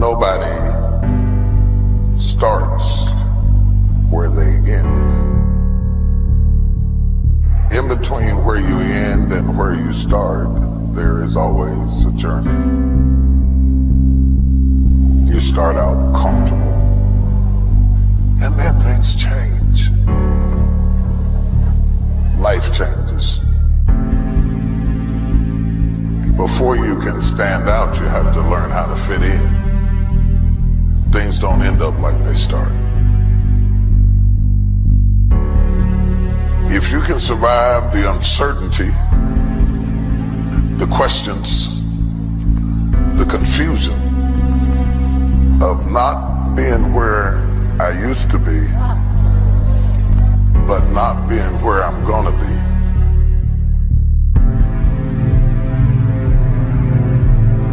Nobody starts where they end. In between where you end and where you start, there is always a journey. You start out comfortable, and then things change. Life changes. Before you can stand out, you have to learn how to fit in. Things don't end up like they start. If you can survive the uncertainty, the questions, the confusion of not being where I used to be, but not being where I'm gonna be,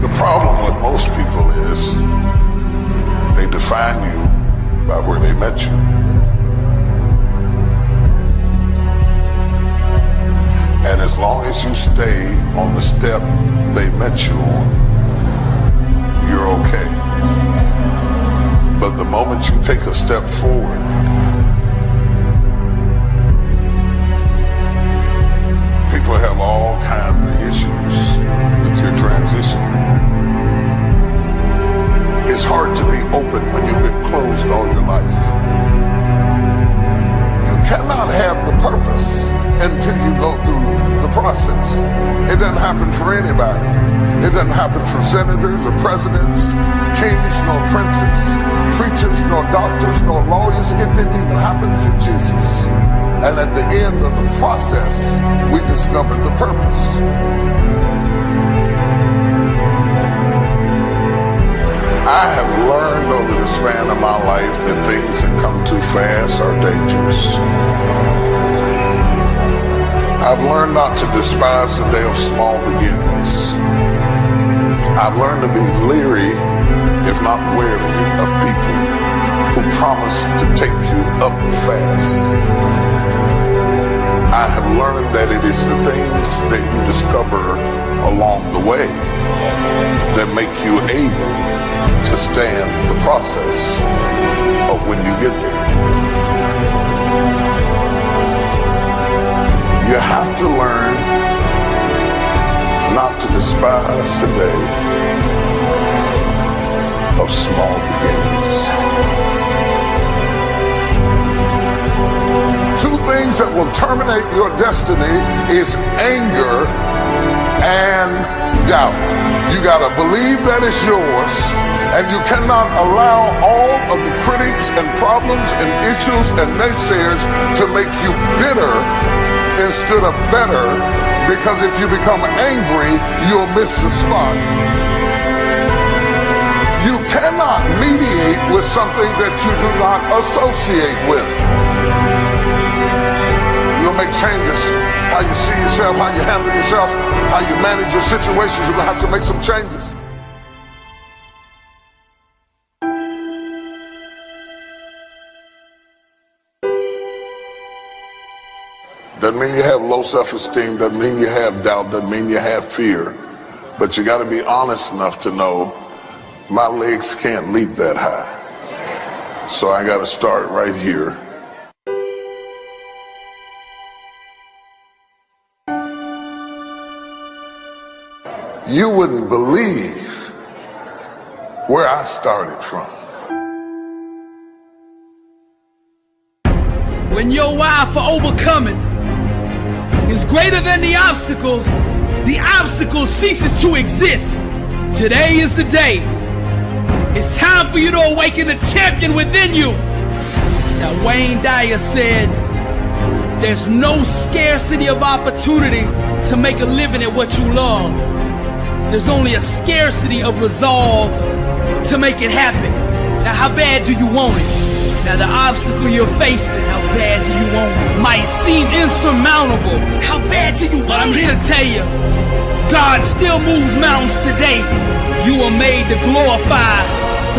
the problem with most people is they define you by where they met you. And as long as you stay on the step they met you on, you're okay. But the moment you take a step forward, people have all kinds of issues with your transition. It's hard to be open when you've been closed all your life. You cannot have the purpose until you go through the process. It doesn't happen for anybody. It doesn't happen for senators or presidents, kings nor princes, preachers nor doctors nor lawyers. It didn't even happen for Jesus. And at the end of the process, we discovered the purpose. I have learned over the span of my life that things that come too fast are dangerous. I've learned not to despise the day of small beginnings. I've learned to be leery, if not wary, of people who promise to take you up fast. I have learned that it is the things that you discover along the way that make you able to stand the process of when you get there. You have to learn not to despise the day of small beginnings. Two things that will terminate your destiny is anger and doubt. You gotta believe that it's yours, and you cannot allow all of the critics and problems and issues and naysayers to make you bitter instead of better, because if you become angry, you'll miss the spot. You cannot mediate with something that you do not associate with. You'll make changes. How you see yourself, how you handle yourself, how you manage your situations, you're gonna have to make some changes. Doesn't mean you have low self-esteem, doesn't mean you have doubt, doesn't mean you have fear. But you gotta be honest enough to know my legs can't leap that high. So I gotta start right here. You wouldn't believe where I started from. When your why for overcoming is greater than the obstacle ceases to exist. Today is the day. It's time for you to awaken the champion within you. Now, Wayne Dyer said, there's no scarcity of opportunity to make a living at what you love. There's only a scarcity of resolve to make it happen. Now, how bad do you want it? Now, the obstacle you're facing, how bad do you want it? Might seem insurmountable. How bad do you want it? But I'm here to tell you, God still moves mountains today. You are made to glorify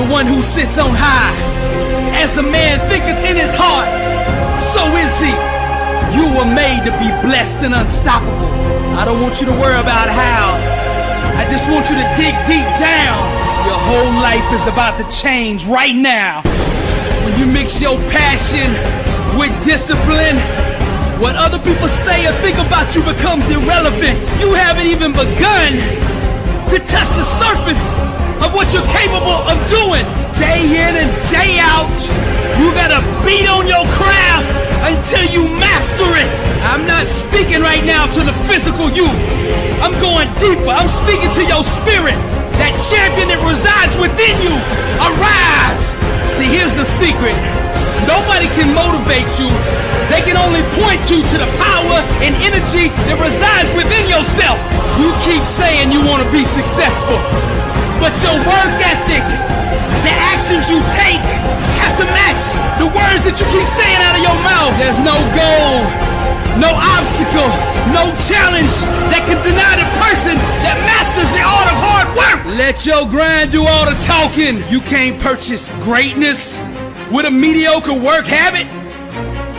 the one who sits on high. As a man thinketh in his heart, so is he. You were made to be blessed and unstoppable. I don't want you to worry about how. I just want you to dig deep down. Your whole life is about to change right now. When you mix your passion with discipline, what other people say or think about you becomes irrelevant. You haven't even begun to touch the surface of what you're capable of doing. Day in and day out, you gotta beat on your craft until you master it. I'm not speaking right now to the physical you. I'm going deeper. I'm speaking to your spirit. That champion that resides within you. Arise. See, here's the secret. Nobody can motivate you. They can only point you to the power and energy that resides within yourself. You keep saying you want to be successful, but your work ethic, the actions you take, have to match the words that you keep saying out of your mouth. There's no goal, no obstacle, no challenge that can deny the person that masters the art of hard work. Let your grind do all the talking. You can't purchase greatness with a mediocre work habit.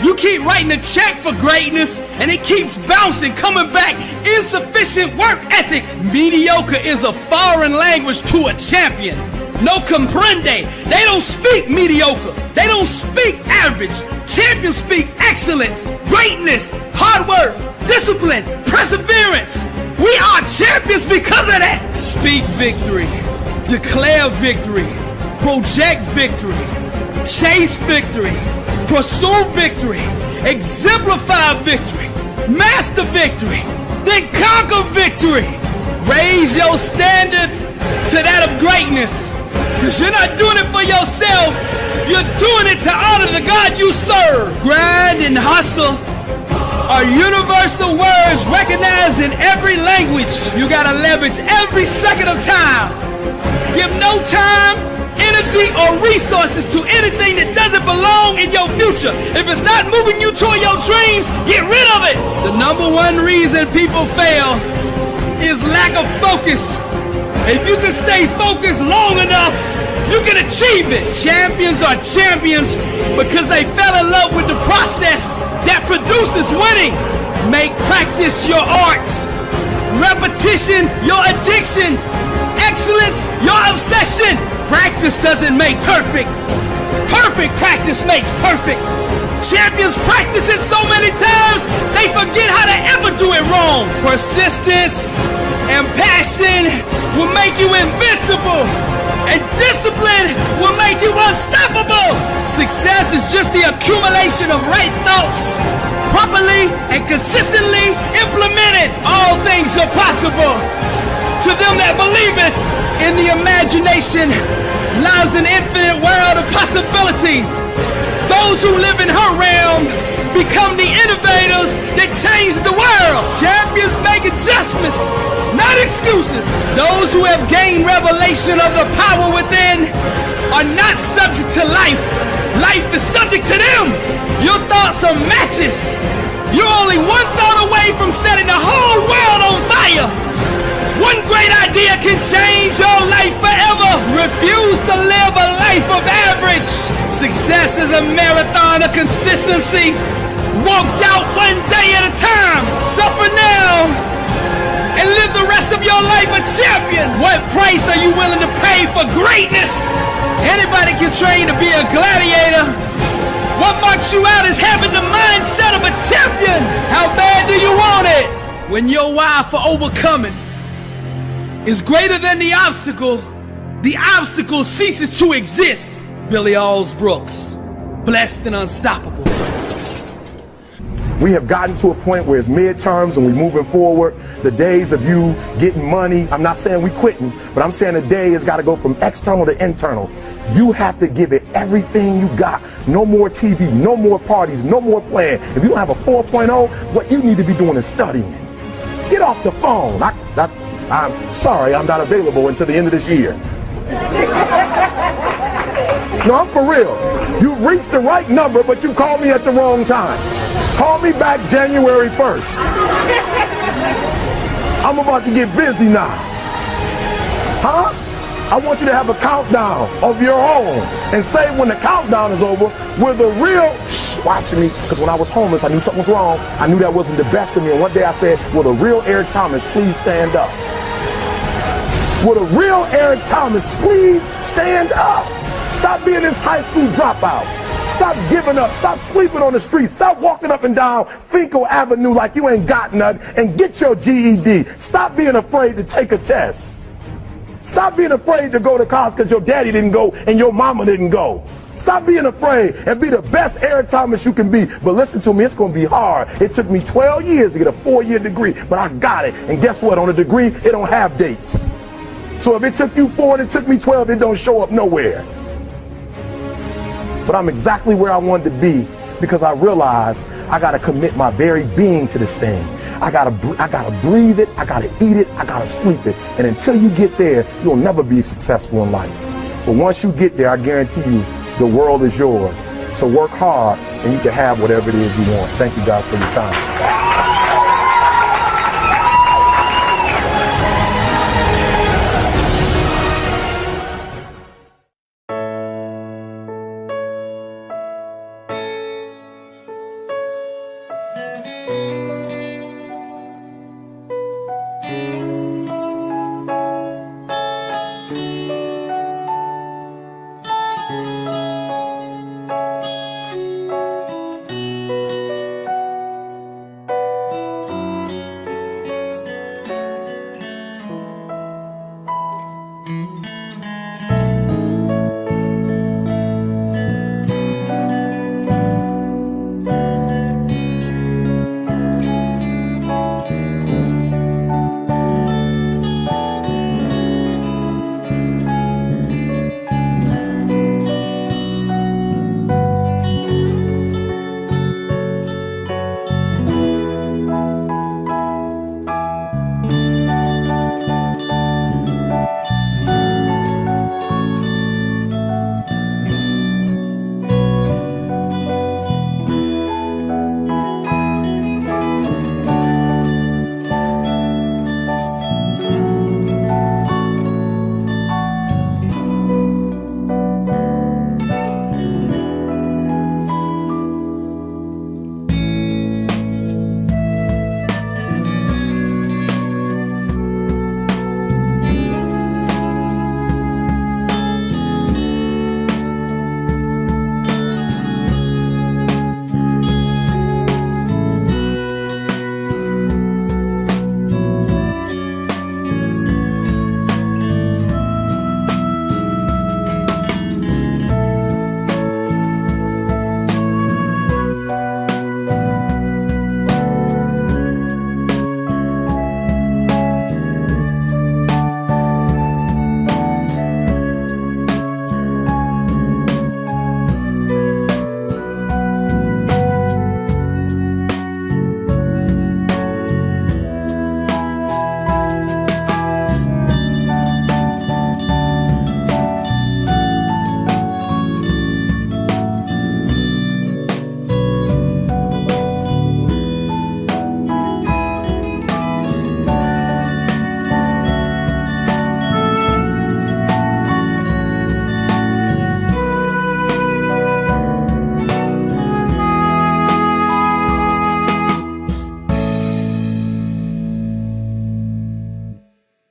You keep writing a check for greatness and it keeps bouncing, coming back. Insufficient work ethic. Mediocre is a foreign language to a champion. No comprende. They don't speak mediocre. They don't speak average. Champions speak excellence, greatness, hard work, discipline, perseverance. We are champions because of that. Speak victory. Declare victory. Project victory. Chase victory. Pursue victory. Exemplify victory. Master victory. Then conquer victory. Raise your standard to that of greatness. Because you're not doing it for yourself. You're doing it to honor the God you serve. Grind and hustle are universal words recognized in every language. You gotta leverage every second of time. Give no time, energy, or resources to anything that doesn't belong in your future. If it's not moving you toward your dreams, get rid of it. The number one reason people fail is lack of focus. If you can stay focused long enough, you can achieve it. Champions are champions because they fell in love with the process that produces winning. Make practice your art, repetition your addiction, excellence your obsession. Practice doesn't make perfect. Perfect practice makes perfect. Champions practice it so many times, they forget how to ever do it wrong. Persistence and passion will make you invincible, and discipline will make you unstoppable. Success is just the accumulation of right thoughts, properly and consistently implemented. All things are possible to them that believeth. In the imagination lies an infinite world of possibilities. Those who live in her realm become the innovators that change the world. Champions make adjustments, not excuses. Those who have gained revelation of the power within are not subject to life. Life is subject to them. Your thoughts are matches. You're only one thought away from setting the whole world on fire. One great idea can change your life forever. Refuse to live a life of average. Success is a marathon of consistency, walked out one day at a time. Suffer now and live the rest of your life a champion. What price are you willing to pay for greatness? Anybody can train to be a gladiator. What marks you out is having the mindset of a champion. How bad do you want it? When your why for overcoming is greater than the obstacle ceases to exist. Billy Alls Brooks, blessed and unstoppable. We have gotten to a point where it's midterms and we're moving forward. The days of you getting money, I'm not saying we quitting, but I'm saying the day has got to go from external to internal. You have to give it everything you got. No more TV, no more parties, no more playing. If you don't have a 4.0, what you need to be doing is studying. Get off the phone. I'm sorry, I'm not available until the end of this year. No, I'm for real. You reached the right number, but you called me at the wrong time. Call me back January 1st. I'm about to get busy now. Huh? I want you to have a countdown of your own and say when the countdown is over, we're the real, watch me, because when I was homeless, I knew something was wrong. I knew that wasn't the best of me. And one day I said, will the real Eric Thomas please stand up? with a real Eric Thomas, please stand up. Stop being this high school dropout. Stop giving up. Stop sleeping on the street. Stop walking up and down Finkel Avenue like you ain't got nothing, and get your GED. Stop being afraid to take a test. Stop being afraid to go to college because your daddy didn't go and your mama didn't go. Stop being afraid and be the best Eric Thomas you can be. But listen to me, it's going to be hard. It took me 12 years to get a 4-year degree, but I got it. And guess what? On a degree, it don't have dates. So if it took you 4 and it took me 12, it don't show up nowhere. But I'm exactly where I wanted to be because I realized I got to commit my very being to this thing. I gotta breathe it, I gotta eat it, I gotta sleep it. And until you get there, you'll never be successful in life. But once you get there, I guarantee you, the world is yours. So work hard and you can have whatever it is you want. Thank you guys for your time.